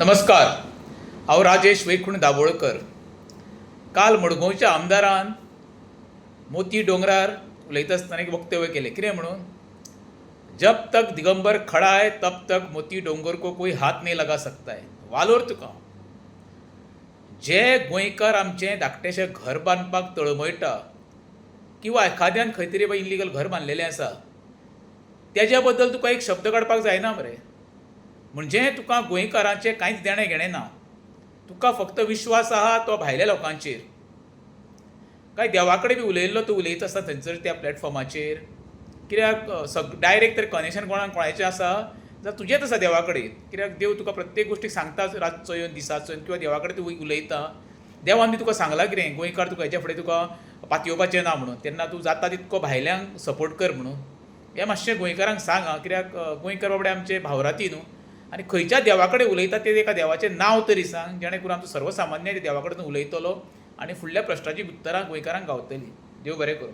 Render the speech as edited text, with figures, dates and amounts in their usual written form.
नमस्कार, हांव राजेश वैकुंठ दाबोळकर. काल मडगांवच्या आमदारान मोती डोंगरार उलयता आसतना एक वक्तव्य केलें. कितें म्हणून, जब तक दिगंबर खड़ा है तब तक मोती डोंगर को कोई हाथ नहीं लगा सकता है. वालोर तुका जे गोंयकार आमचे धाकटेशें घर बांदपाक तळमळटा किंवा एखाद्यान खंय तरी इल्लिगल घर बांदलेलें आसा, तेज्या बद्दल तुका एक शब्द काडपाक जायना मरे. म्हणजे तुका गोंयकारांचें कांयच देणें घेणें ना. तुका फक्त विश्वास आहा तो भायल्या लोकांचेर. काय देवा कडेन बी उलयल्लो तूं उलयता आसता थंयसर त्या प्लॅटफॉर्माचेर. कित्याक डायरेक्ट तर कनेक्शन कोणाचें आसा जाल्यार तुजेंच आसा देवा कडेन. कित्याक देव तुका प्रत्येक गोश्टीक सांगता, रातचो येवन दिसाचो येवन, किंवा देवा कडेन तूं उलयता. देवान बी तुका सांगलां कितें, गोंयकार तुका हेच्या फुडें तुका पातयेवपाचें ना म्हणून. तेन्ना तूं जाता तितको भायल्यांक सपोर्ट कर म्हणून. हें मातशें गोंयकारांक सांग आं. कित्याक गोंयकार बाबडे आमचे भावराती न्हू. आनी खंयच्या देवा कडेन उलयता ते एका देवाचें नांव तरी सांग, जेणे करून आमचो सर्वसामान्य देवा कडेन उलयतलो आनी फुडल्या प्रश्नाची उतरां गोंयकारांक गावतलीं. देव बरें करूं.